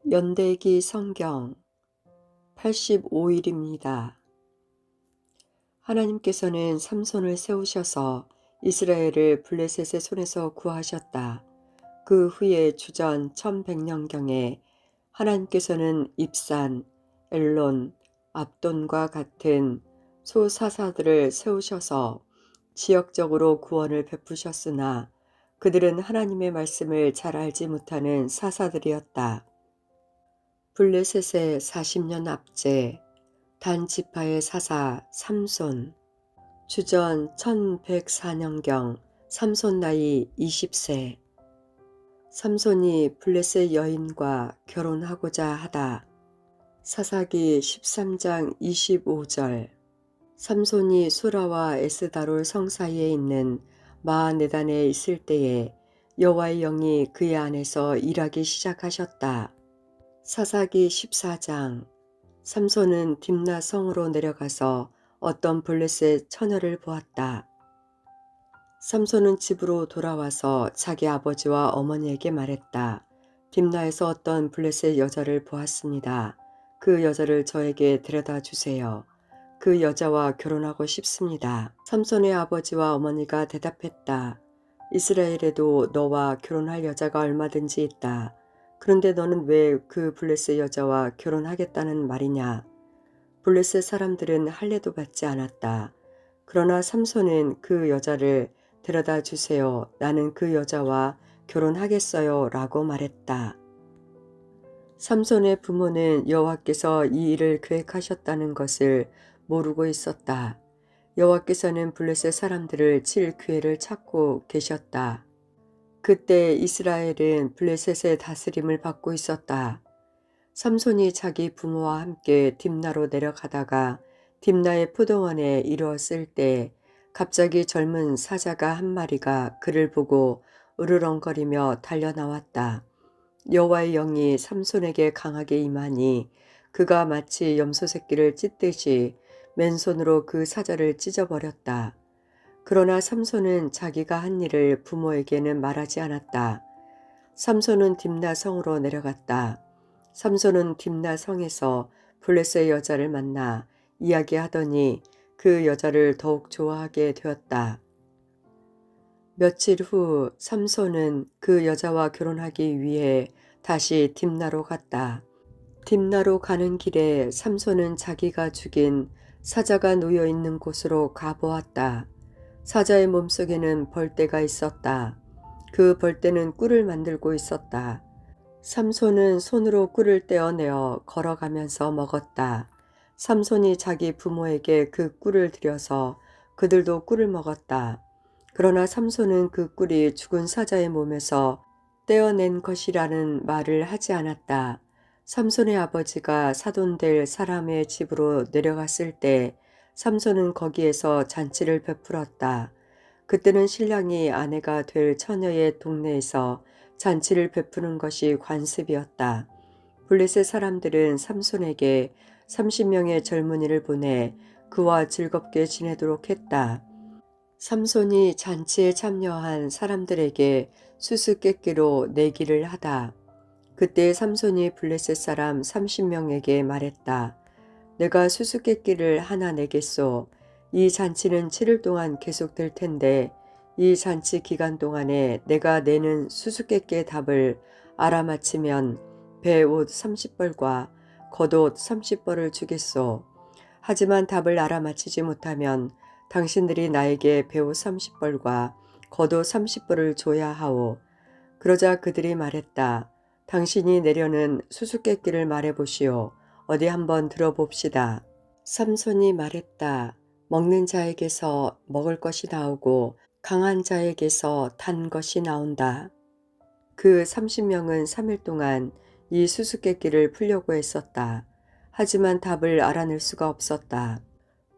연대기 성경 85일입니다. 하나님께서는 삼손을 세우셔서 이스라엘을 블레셋의 손에서 구하셨다. 그 후에 주전 1100년경에 하나님께서는 입산, 엘론, 압돈과 같은 소사사들을 세우셔서 지역적으로 구원을 베푸셨으나 그들은 하나님의 말씀을 잘 알지 못하는 사사들이었다. 블레셋의 40년 압제, 단 지파의 사사 삼손, 주전 1104년경 삼손 나이 20세. 삼손이 블레셋 여인과 결혼하고자 하다. 사사기 13장 25절. 삼손이 수라와 에스다롤 성 사이에 있는 마하네단에 있을 때에 여호와의 영이 그의 안에서 일하기 시작하셨다. 사사기 14장. 삼손은 딥나 성으로 내려가서 어떤 블레셋 처녀를 보았다. 삼손은 집으로 돌아와서 자기 아버지와 어머니에게 말했다. 딥나에서 어떤 블레셋 여자를 보았습니다. 그 여자를 저에게 데려다 주세요. 그 여자와 결혼하고 싶습니다. 삼손의 아버지와 어머니가 대답했다. 이스라엘에도 너와 결혼할 여자가 얼마든지 있다. 그런데 너는 왜 그 블레셋 여자와 결혼하겠다는 말이냐? 블레셋 사람들은 할례도 받지 않았다. 그러나 삼손은 그 여자를 데려다 주세요. 나는 그 여자와 결혼하겠어요. 라고 말했다. 삼손의 부모는 여호와께서 이 일을 계획하셨다는 것을 모르고 있었다. 여호와께서는 블레셋 사람들을 칠 기회를 찾고 계셨다. 그때 이스라엘은 블레셋의 다스림을 받고 있었다. 삼손이 자기 부모와 함께 딥나로 내려가다가 딥나의 포도원에 이르렀을 때 갑자기 젊은 사자가 한 마리가 그를 보고 으르렁거리며 달려나왔다. 여호와의 영이 삼손에게 강하게 임하니 그가 마치 염소 새끼를 찢듯이 맨손으로 그 사자를 찢어버렸다. 그러나 삼손은 자기가 한 일을 부모에게는 말하지 않았다. 삼손은 딥나 성으로 내려갔다. 삼손은 딥나 성에서 블레셋 여자를 만나 이야기하더니 그 여자를 더욱 좋아하게 되었다. 며칠 후 삼손은 그 여자와 결혼하기 위해 다시 딥나로 갔다. 딥나로 가는 길에 삼손은 자기가 죽인 사자가 놓여 있는 곳으로 가보았다. 사자의 몸속에는 벌떼가 있었다. 그 벌떼는 꿀을 만들고 있었다. 삼손은 손으로 꿀을 떼어내어 걸어가면서 먹었다. 삼손이 자기 부모에게 그 꿀을 들여서 그들도 꿀을 먹었다. 그러나 삼손은 그 꿀이 죽은 사자의 몸에서 떼어낸 것이라는 말을 하지 않았다. 삼손의 아버지가 사돈될 사람의 집으로 내려갔을 때 삼손은 거기에서 잔치를 베풀었다. 그때는 신랑이 아내가 될 처녀의 동네에서 잔치를 베푸는 것이 관습이었다. 블레셋 사람들은 삼손에게 30명의 젊은이를 보내 그와 즐겁게 지내도록 했다. 삼손이 잔치에 참여한 사람들에게 수수께끼로 내기를 하다. 그때 삼손이 블레셋 사람 30명에게 말했다. 내가 수수께끼를 하나 내겠소. 이 잔치는 7일 동안 계속될 텐데 이 잔치 기간 동안에 내가 내는 수수께끼의 답을 알아맞히면 배옷 30벌과 겉옷 30벌을 주겠소. 하지만 답을 알아맞히지 못하면 당신들이 나에게 배옷 30벌과 겉옷 30벌을 줘야 하오. 그러자 그들이 말했다. 당신이 내려는 수수께끼를 말해보시오. 어디 한번 들어봅시다. 삼손이 말했다. 먹는 자에게서 먹을 것이 나오고 강한 자에게서 단 것이 나온다. 그 30명은 3일 동안 이 수수께끼를 풀려고 했었다. 하지만 답을 알아낼 수가 없었다.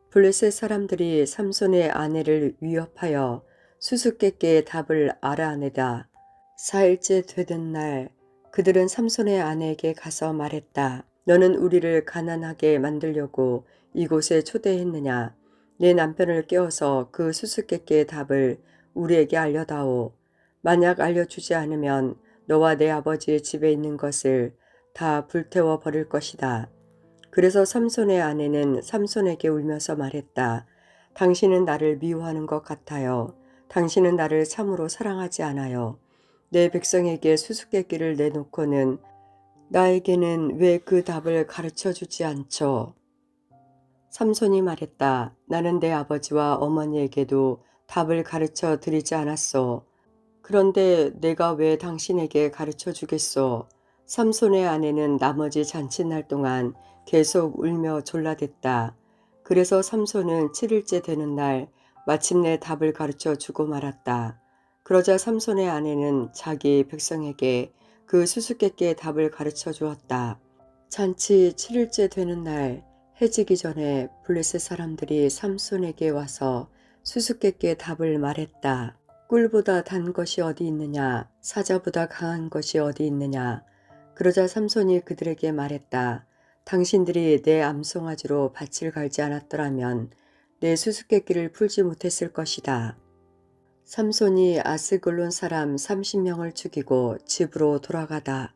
블레셋 사람들이 삼손의 아내를 위협하여 수수께끼의 답을 알아내다 4일째 되던 날 그들은 삼손의 아내에게 가서 말했다. 너는 우리를 가난하게 만들려고 이곳에 초대했느냐. 내 남편을 깨워서 그 수수께끼의 답을 우리에게 알려다오. 만약 알려주지 않으면 너와 내 아버지의 집에 있는 것을 다 불태워 버릴 것이다. 그래서 삼손의 아내는 삼손에게 울면서 말했다. 당신은 나를 미워하는 것 같아요. 당신은 나를 참으로 사랑하지 않아요. 내 백성에게 수수께끼를 내놓고는 나에게는 왜 그 답을 가르쳐 주지 않죠? 삼손이 말했다. 나는 내 아버지와 어머니에게도 답을 가르쳐 드리지 않았소. 그런데 내가 왜 당신에게 가르쳐 주겠소? 삼손의 아내는 나머지 잔칫날 동안 계속 울며 졸라댔다. 그래서 삼손은 7일째 되는 날 마침내 답을 가르쳐 주고 말았다. 그러자 삼손의 아내는 자기 백성에게 그 수수께끼의 답을 가르쳐 주었다. 잔치 7일째 되는 날 해지기 전에 블레셋 사람들이 삼손에게 와서 수수께끼의 답을 말했다. 꿀보다 단 것이 어디 있느냐? 사자보다 강한 것이 어디 있느냐? 그러자 삼손이 그들에게 말했다. 당신들이 내 암송아지로 밭을 갈지 않았더라면 내 수수께끼를 풀지 못했을 것이다. 삼손이 아스글론 사람 30명을 죽이고 집으로 돌아가다.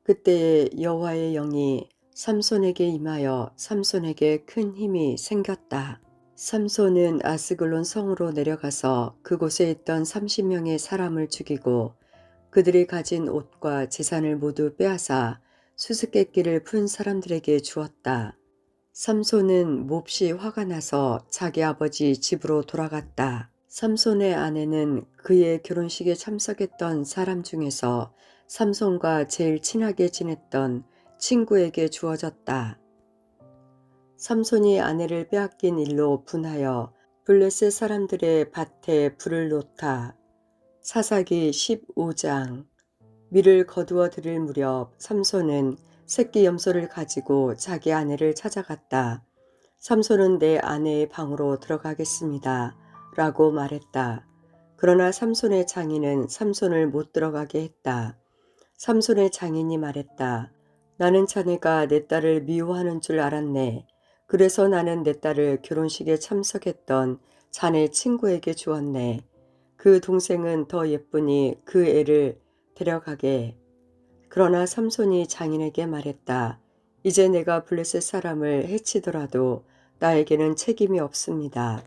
그때에 여호와의 영이 삼손에게 임하여 삼손에게 큰 힘이 생겼다. 삼손은 아스글론 성으로 내려가서 그곳에 있던 30명의 사람을 죽이고 그들이 가진 옷과 재산을 모두 빼앗아 수수께끼를 푼 사람들에게 주었다. 삼손은 몹시 화가 나서 자기 아버지 집으로 돌아갔다. 삼손의 아내는 그의 결혼식에 참석했던 사람 중에서 삼손과 제일 친하게 지냈던 친구에게 주어졌다. 삼손이 아내를 빼앗긴 일로 분하여 블레셋 사람들의 밭에 불을 놓다. 사사기 15장. 밀을 거두어 들일 무렵 삼손은 새끼 염소를 가지고 자기 아내를 찾아갔다. 삼손은 내 아내의 방으로 들어가겠습니다. 라고 말했다. 그러나 삼손의 장인은 삼손을 못 들어가게 했다. 삼손의 장인이 말했다. 나는 자네가 내 딸을 미워하는 줄 알았네. 그래서 나는 내 딸을 결혼식에 참석했던 자네 친구에게 주었네. 그 동생은 더 예쁘니 그 애를 데려가게. 그러나 삼손이 장인에게 말했다. 이제 내가 블레셋 사람을 해치더라도 나에게는 책임이 없습니다.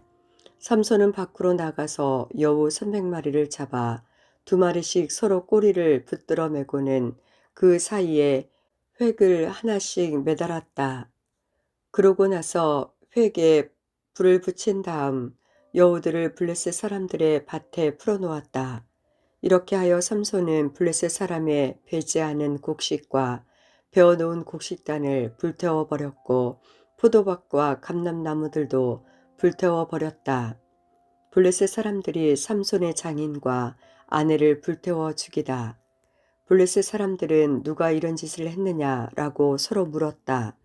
삼손은 밖으로 나가서 여우 300마리를 잡아 2마리씩 서로 꼬리를 붙들어 매고는 그 사이에 획을 하나씩 매달았다. 그러고 나서 획에 불을 붙인 다음 여우들을 블레셋 사람들의 밭에 풀어놓았다. 이렇게 하여 삼손은 블레셋 사람의 배제하는 곡식과 베어놓은 곡식단을 불태워 버렸고 포도밭과 감람나무들도 불태워 버렸다. 블레셋 사람들이 삼손의 장인과 아내를 불태워 죽이다. 블레셋 사람들은 누가 이런 짓을 했느냐라고 서로 물었다.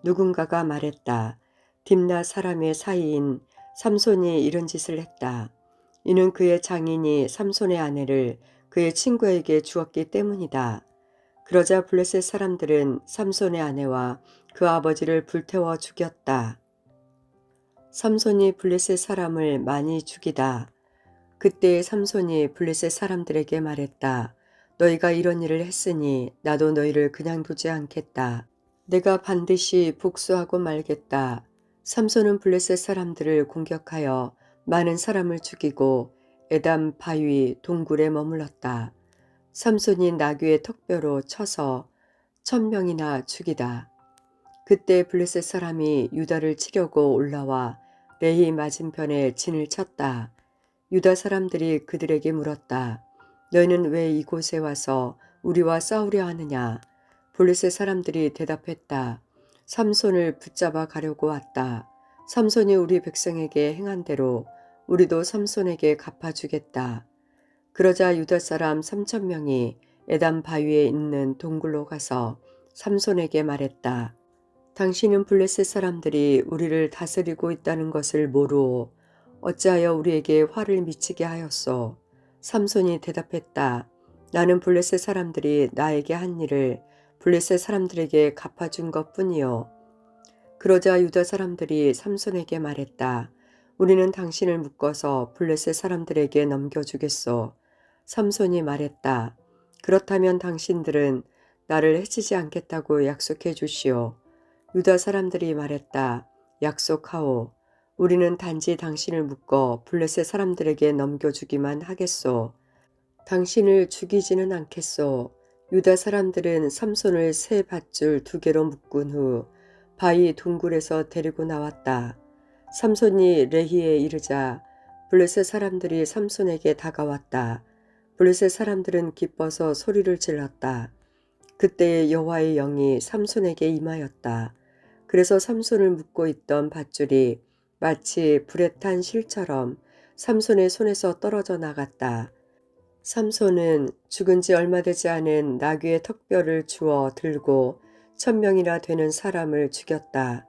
누군가가 말했다. 딥나 사람의 사이인 삼손이 이런 짓을 했다. 이는 그의 장인이 삼손의 아내를 그의 친구에게 주었기 때문이다. 그러자 블레셋 사람들은 삼손의 아내와 그 아버지를 불태워 죽였다. 삼손이 블레셋 사람을 많이 죽이다. 그때 삼손이 블레셋 사람들에게 말했다. 너희가 이런 일을 했으니 나도 너희를 그냥 두지 않겠다. 내가 반드시 복수하고 말겠다. 삼손은 블레셋 사람들을 공격하여 많은 사람을 죽이고 에담 바위 동굴에 머물렀다. 삼손이 나귀의 턱뼈로 쳐서 1000명이나 죽이다. 그때 블레셋 사람이 유다를 치려고 올라와 레히 맞은편에 진을 쳤다. 유다 사람들이 그들에게 물었다. 너희는 왜 이곳에 와서 우리와 싸우려 하느냐? 블레셋 사람들이 대답했다. 삼손을 붙잡아 가려고 왔다. 삼손이 우리 백성에게 행한 대로 우리도 삼손에게 갚아주겠다. 그러자 유다 사람 3000명이 에담 바위에 있는 동굴로 가서 삼손에게 말했다. 당신은 블레셋 사람들이 우리를 다스리고 있다는 것을 모르오. 어찌하여 우리에게 화를 미치게 하였소? 삼손이 대답했다. 나는 블레셋 사람들이 나에게 한 일을 블레셋 사람들에게 갚아준 것뿐이요. 그러자 유다 사람들이 삼손에게 말했다. 우리는 당신을 묶어서 블레셋 사람들에게 넘겨주겠소. 삼손이 말했다. 그렇다면 당신들은 나를 해치지 않겠다고 약속해 주시오. 유다 사람들이 말했다. 약속하오. 우리는 단지 당신을 묶어 블레셋 사람들에게 넘겨주기만 하겠소. 당신을 죽이지는 않겠소. 유다 사람들은 삼손을 새 밧줄 2개로 묶은 후 바위 동굴에서 데리고 나왔다. 삼손이 레히에 이르자 블레셋 사람들이 삼손에게 다가왔다. 블레셋 사람들은 기뻐서 소리를 질렀다. 그때 여호와의 영이 삼손에게 임하였다. 그래서 삼손을 묶고 있던 밧줄이 마치 불에 탄 실처럼 삼손의 손에서 떨어져 나갔다. 삼손은 죽은 지 얼마 되지 않은 나귀의 턱뼈를 주워 들고 1000명이나 되는 사람을 죽였다.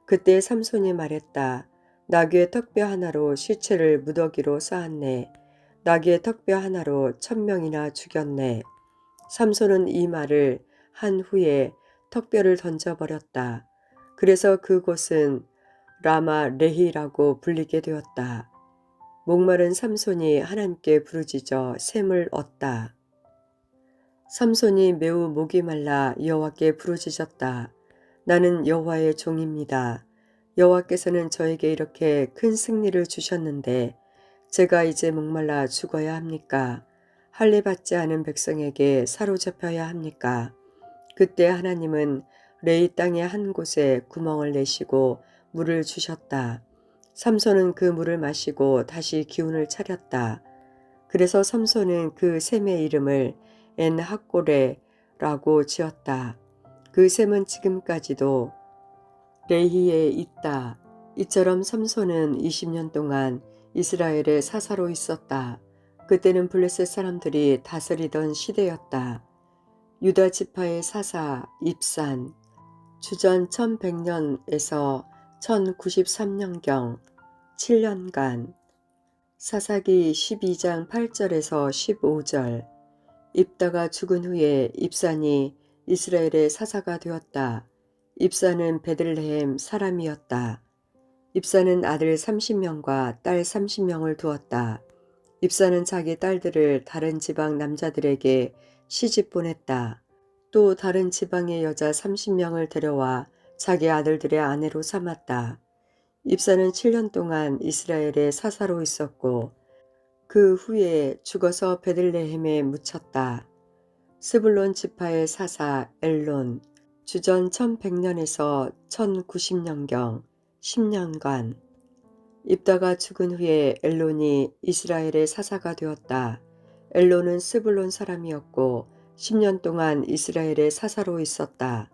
그때 삼손이 말했다. 나귀의 턱뼈 하나로 시체를 무더기로 쌓았네. 나귀의 턱뼈 하나로 1000명이나 죽였네. 삼손은 이 말을 한 후에 턱뼈를 던져버렸다. 그래서 그곳은 라마 레히라고 불리게 되었다. 목마른 삼손이 하나님께 부르짖어 샘을 얻다. 삼손이 매우 목이 말라 여호와께 부르짖었다. 나는 여호와의 종입니다. 여호와께서는 저에게 이렇게 큰 승리를 주셨는데 제가 이제 목말라 죽어야 합니까? 할례 받지 않은 백성에게 사로잡혀야 합니까? 그때 하나님은 레이 땅의 한 곳에 구멍을 내시고 물을 주셨다. 삼손은 그 물을 마시고 다시 기운을 차렸다. 그래서 삼손은 그 샘의 이름을 엔하꼬레라고 지었다. 그 샘은 지금까지도 레히에 있다. 이처럼 삼손은 20년 동안 이스라엘의 사사로 있었다. 그때는 블레셋 사람들이 다스리던 시대였다. 유다 지파의 사사 입산 주전 1100년에서 1093년경 7년간 사사기 12장 8절에서 15절 입다가 죽은 후에 입산이 이스라엘의 사사가 되었다. 입산은 베들레헴 사람이었다. 입산은 아들 30명과 딸 30명을 두었다. 입산은 자기 딸들을 다른 지방 남자들에게 시집 보냈다. 또 다른 지방의 여자 30명을 데려와 자기 아들들의 아내로 삼았다. 입산은 7년 동안 이스라엘의 사사로 있었고 그 후에 죽어서 베들레헴에 묻혔다. 스불론 지파의 사사 엘론 주전 1100년에서 1090년경 10년간 입다가 죽은 후에 엘론이 이스라엘의 사사가 되었다. 엘론은 스불론 사람이었고 10년 동안 이스라엘의 사사로 있었다.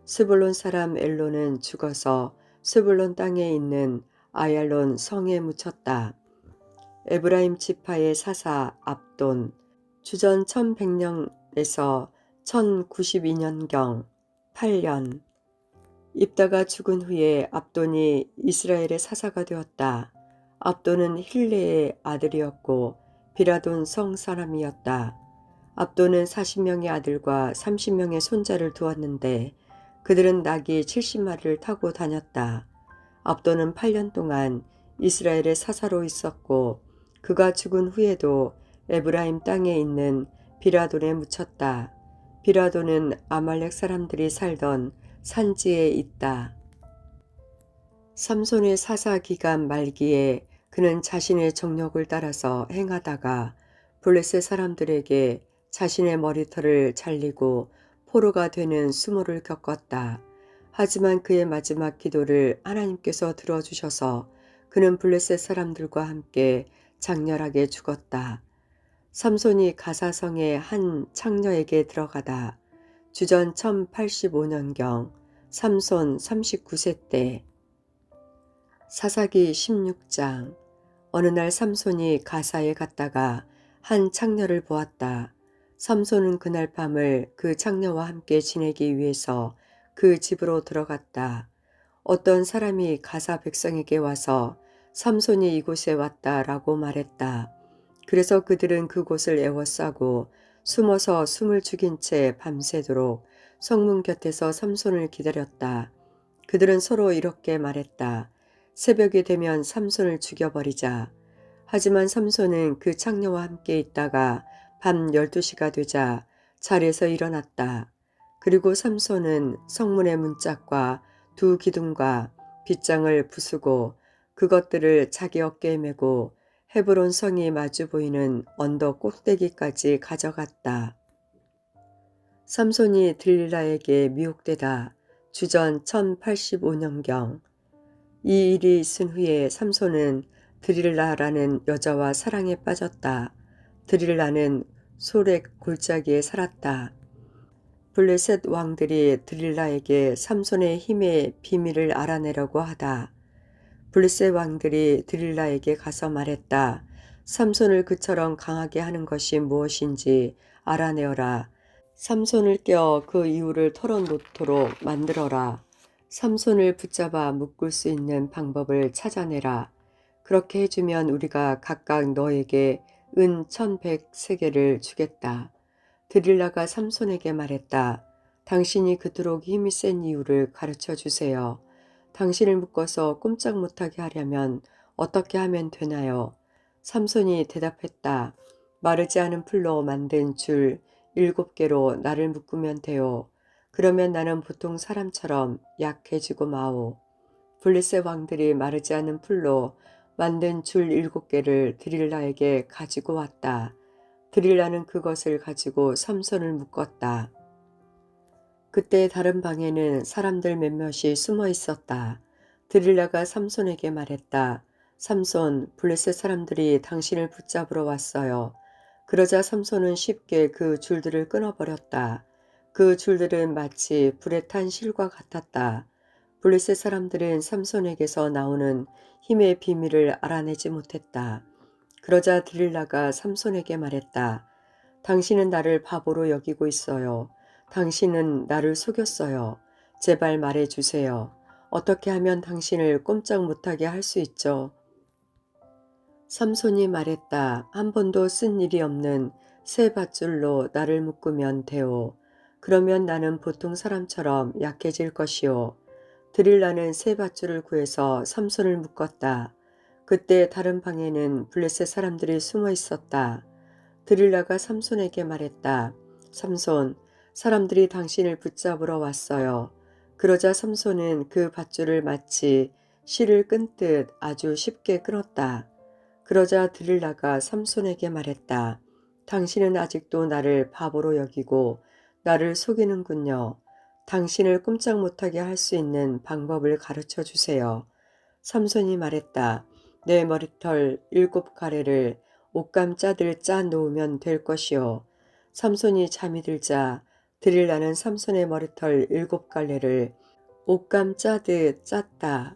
스불론 사람 엘론은 죽어서 스불론 땅에 있는 아얄론 성에 묻혔다. 에브라임 지파의 사사 압돈 주전 1100년에서 1092년경 8년 입다가 죽은 후에 압돈이 이스라엘의 사사가 되었다. 압돈은 힐레의 아들이었고 비라돈 성 사람이었다. 압돈은 40명의 아들과 30명의 손자를 두었는데 그들은 나귀 70마리를 타고 다녔다. 압돈은 8년 동안 이스라엘의 사사로 있었고 그가 죽은 후에도 에브라임 땅에 있는 비라돈에 묻혔다. 비라돈은 아말렉 사람들이 살던 산지에 있다. 삼손의 사사 기간 말기에 그는 자신의 정력을 따라서 행하다가 블레셋 사람들에게 자신의 머리털을 잘리고 포로가 되는 수모를 겪었다. 하지만 그의 마지막 기도를 하나님께서 들어주셔서 그는 블레셋 사람들과 함께 장렬하게 죽었다. 삼손이 가사성의 한 창녀에게 들어가다. 주전 1085년경 삼손 39세 때 사사기 16장 어느 날 삼손이 가사에 갔다가 한 창녀를 보았다. 삼손은 그날 밤을 그 창녀와 함께 지내기 위해서 그 집으로 들어갔다. 어떤 사람이 가사 백성에게 와서 삼손이 이곳에 왔다라고 말했다. 그래서 그들은 그곳을 에워싸고 숨어서 숨을 죽인 채 밤새도록 성문 곁에서 삼손을 기다렸다. 그들은 서로 이렇게 말했다. 새벽이 되면 삼손을 죽여버리자. 하지만 삼손은 그 창녀와 함께 있다가 밤 12시가 되자 자리에서 일어났다. 그리고 삼손은 성문의 문짝과 두 기둥과 빗장을 부수고 그것들을 자기 어깨에 메고 헤브론 성이 마주 보이는 언덕 꼭대기까지 가져갔다. 삼손이 들릴라에게 미혹되다. 주전 1085년경. 이 일이 있은 후에 삼손은 드릴라라는 여자와 사랑에 빠졌다. 드릴라는 소렉 골짜기에 살았다. 블레셋 왕들이 드릴라에게 삼손의 힘의 비밀을 알아내려고 하다. 블레셋 왕들이 드릴라에게 가서 말했다. 삼손을 그처럼 강하게 하는 것이 무엇인지 알아내어라. 삼손을 깨어 그 이유를 털어놓도록 만들어라. 삼손을 붙잡아 묶을 수 있는 방법을 찾아내라. 그렇게 해주면 우리가 각각 너에게 은 1100세겔을 주겠다. 드릴라가 삼손에게 말했다. 당신이 그토록 힘이 센 이유를 가르쳐 주세요. 당신을 묶어서 꼼짝 못하게 하려면 어떻게 하면 되나요? 삼손이 대답했다. 마르지 않은 풀로 만든 줄 7개로 나를 묶으면 돼요. 그러면 나는 보통 사람처럼 약해지고 마오. 블레셋 왕들이 마르지 않은 풀로 만든 줄 7개를 드릴라에게 가지고 왔다. 드릴라는 그것을 가지고 삼손을 묶었다. 그때 다른 방에는 사람들 몇몇이 숨어 있었다. 드릴라가 삼손에게 말했다. 삼손, 블레셋 사람들이 당신을 붙잡으러 왔어요. 그러자 삼손은 쉽게 그 줄들을 끊어버렸다. 그 줄들은 마치 불에 탄 실과 같았다. 블레셋 사람들은 삼손에게서 나오는 힘의 비밀을 알아내지 못했다. 그러자 드릴라가 삼손에게 말했다. 당신은 나를 바보로 여기고 있어요. 당신은 나를 속였어요. 제발 말해주세요. 어떻게 하면 당신을 꼼짝 못하게 할 수 있죠? 삼손이 말했다. 한 번도 쓴 일이 없는 새 밧줄로 나를 묶으면 돼요. 그러면 나는 보통 사람처럼 약해질 것이요. 드릴라는 새 밧줄을 구해서 삼손을 묶었다. 그때 다른 방에는 블레셋 사람들이 숨어 있었다. 드릴라가 삼손에게 말했다. 삼손, 사람들이 당신을 붙잡으러 왔어요. 그러자 삼손은 그 밧줄을 마치 실을 끈듯 아주 쉽게 끊었다. 그러자 드릴라가 삼손에게 말했다. 당신은 아직도 나를 바보로 여기고 나를 속이는군요. 당신을 꼼짝 못하게 할 수 있는 방법을 가르쳐 주세요. 삼손이 말했다. 내 머리털 7가래를 옷감 짜들 짜 놓으면 될 것이요. 삼손이 잠이 들자 드릴라는 삼손의 머리털 7갈래를 옷감 짜듯 짰다.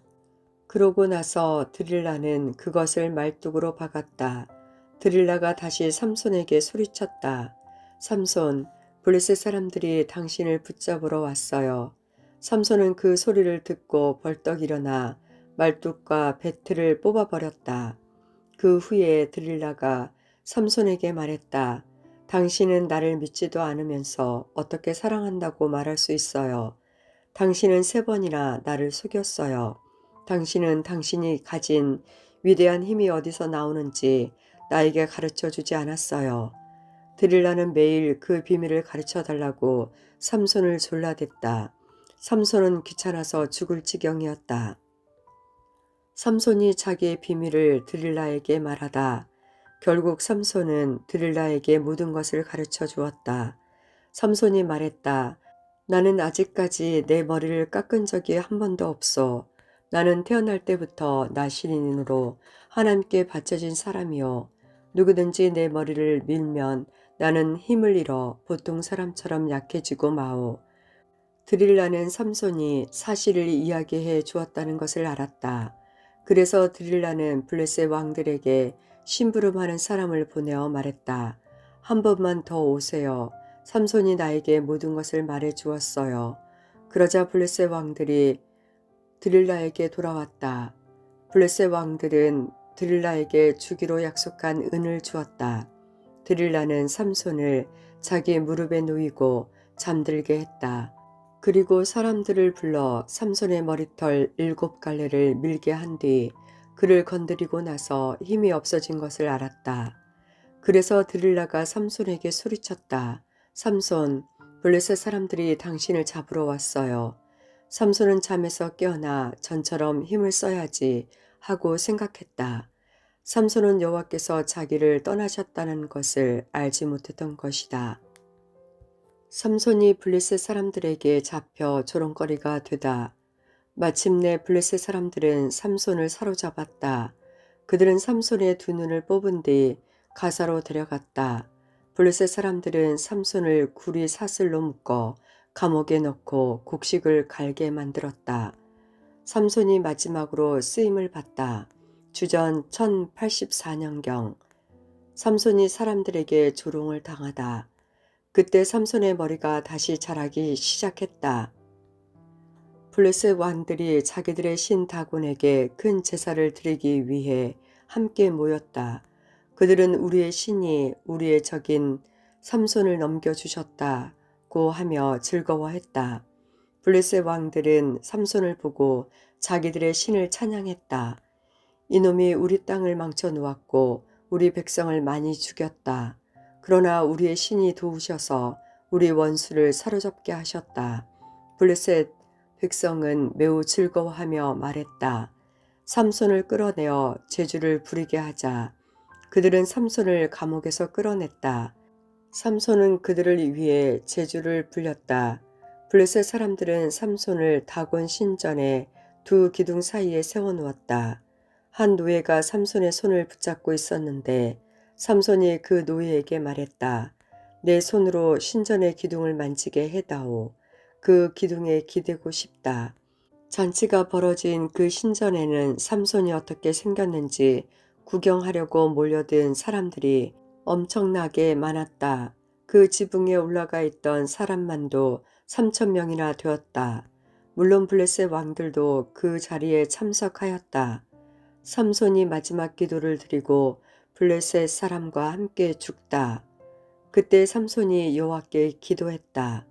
그러고 나서 드릴라는 그것을 말뚝으로 박았다. 드릴라가 다시 삼손에게 소리쳤다. 삼손, 블레셋 사람들이 당신을 붙잡으러 왔어요. 삼손은 그 소리를 듣고 벌떡 일어나 말뚝과 배틀을 뽑아버렸다. 그 후에 드릴라가 삼손에게 말했다. 당신은 나를 믿지도 않으면서 어떻게 사랑한다고 말할 수 있어요. 당신은 3번이나 나를 속였어요. 당신은 당신이 가진 위대한 힘이 어디서 나오는지 나에게 가르쳐 주지 않았어요. 드릴라는 매일 그 비밀을 가르쳐 달라고 삼손을 졸라댔다. 삼손은 귀찮아서 죽을 지경이었다. 삼손이 자기의 비밀을 드릴라에게 말하다 결국 삼손은 드릴라에게 모든 것을 가르쳐 주었다. 삼손이 말했다. 나는 아직까지 내 머리를 깎은 적이 한 번도 없어. 나는 태어날 때부터 나시린으로 하나님께 바쳐진 사람이요. 누구든지 내 머리를 밀면 나는 힘을 잃어 보통 사람처럼 약해지고 마오. 드릴라는 삼손이 사실을 이야기해 주었다는 것을 알았다. 그래서 드릴라는 블레셋 왕들에게 심부름하는 사람을 보내어 말했다. 한 번만 더 오세요. 삼손이 나에게 모든 것을 말해 주었어요. 그러자 블레셋 왕들이 드릴라에게 돌아왔다. 블레셋 왕들은 드릴라에게 주기로 약속한 은을 주었다. 드릴라는 삼손을 자기 무릎에 놓이고 잠들게 했다. 그리고 사람들을 불러 삼손의 머리털 7갈래를 밀게 한 뒤 그를 건드리고 나서 힘이 없어진 것을 알았다. 그래서 드릴라가 삼손에게 소리쳤다. 삼손, 블레셋 사람들이 당신을 잡으러 왔어요. 삼손은 잠에서 깨어나 전처럼 힘을 써야지 하고 생각했다. 삼손은 여호와께서 자기를 떠나셨다는 것을 알지 못했던 것이다. 삼손이 블레셋 사람들에게 잡혀 조롱거리가 되다. 마침내 블레셋 사람들은 삼손을 사로잡았다. 그들은 삼손의 두 눈을 뽑은 뒤 가사로 데려갔다. 블레셋 사람들은 삼손을 구리 사슬로 묶어 감옥에 넣고 곡식을 갈게 만들었다. 삼손이 마지막으로 쓰임을 받다. 주전 1084년경 삼손이 사람들에게 조롱을 당하다. 그때 삼손의 머리가 다시 자라기 시작했다. 블레셋 왕들이 자기들의 신 다곤에게 큰 제사를 드리기 위해 함께 모였다. 그들은 우리의 신이 우리의 적인 삼손을 넘겨주셨다고 하며 즐거워했다. 블레셋 왕들은 삼손을 보고 자기들의 신을 찬양했다. 이놈이 우리 땅을 망쳐 놓았고 우리 백성을 많이 죽였다. 그러나 우리의 신이 도우셔서 우리 원수를 사로잡게 하셨다. 블레셋 백성은 매우 즐거워하며 말했다. 삼손을 끌어내어 제주를 부리게 하자. 그들은 삼손을 감옥에서 끌어냈다. 삼손은 그들을 위해 제주를 불렸다. 블레셋 사람들은 삼손을 다곤 신전에 두 기둥 사이에 세워놓았다. 한 노예가 삼손의 손을 붙잡고 있었는데 삼손이 그 노예에게 말했다. 내 손으로 신전의 기둥을 만지게 해다오. 그 기둥에 기대고 싶다. 잔치가 벌어진 그 신전에는 삼손이 어떻게 생겼는지 구경하려고 몰려든 사람들이 엄청나게 많았다. 그 지붕에 올라가 있던 사람만도 3,000명이나 되었다. 물론 블레셋 왕들도 그 자리에 참석하였다. 삼손이 마지막 기도를 드리고 블레셋 사람과 함께 죽다. 그때 삼손이 여호와께 기도했다.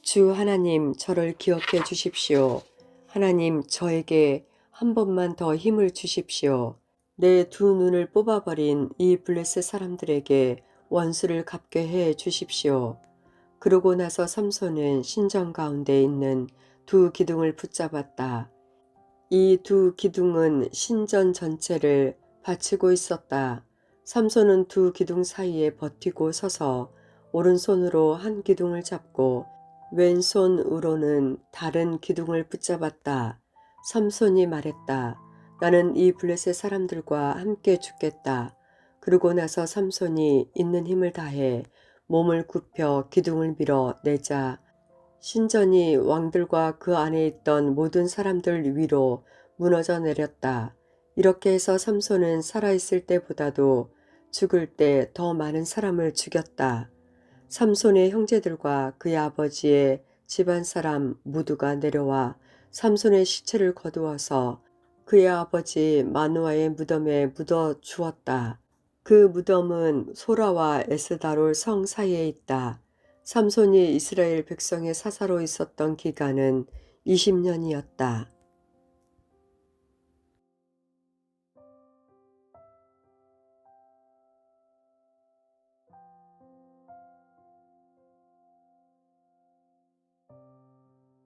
주 하나님, 저를 기억해 주십시오. 하나님, 저에게 한 번만 더 힘을 주십시오. 내 두 눈을 뽑아버린 이 블레셋 사람들에게 원수를 갚게 해 주십시오. 그러고 나서 삼손은 신전 가운데 있는 두 기둥을 붙잡았다. 이 두 기둥은 신전 전체를 받치고 있었다. 삼손은 두 기둥 사이에 버티고 서서 오른손으로 한 기둥을 잡고 왼손으로는 다른 기둥을 붙잡았다. 삼손이 말했다. 나는 이 블레셋 사람들과 함께 죽겠다. 그러고 나서 삼손이 있는 힘을 다해 몸을 굽혀 기둥을 밀어 내자 신전이 왕들과 그 안에 있던 모든 사람들 위로 무너져 내렸다. 이렇게 해서 삼손은 살아있을 때보다도 죽을 때 더 많은 사람을 죽였다. 삼손의 형제들과 그의 아버지의 집안 사람 모두가 내려와 삼손의 시체를 거두어서 그의 아버지 마누아의 무덤에 묻어 주었다. 그 무덤은 소라와 에스다롤 성 사이에 있다. 삼손이 이스라엘 백성의 사사로 있었던 기간은 20년이었다.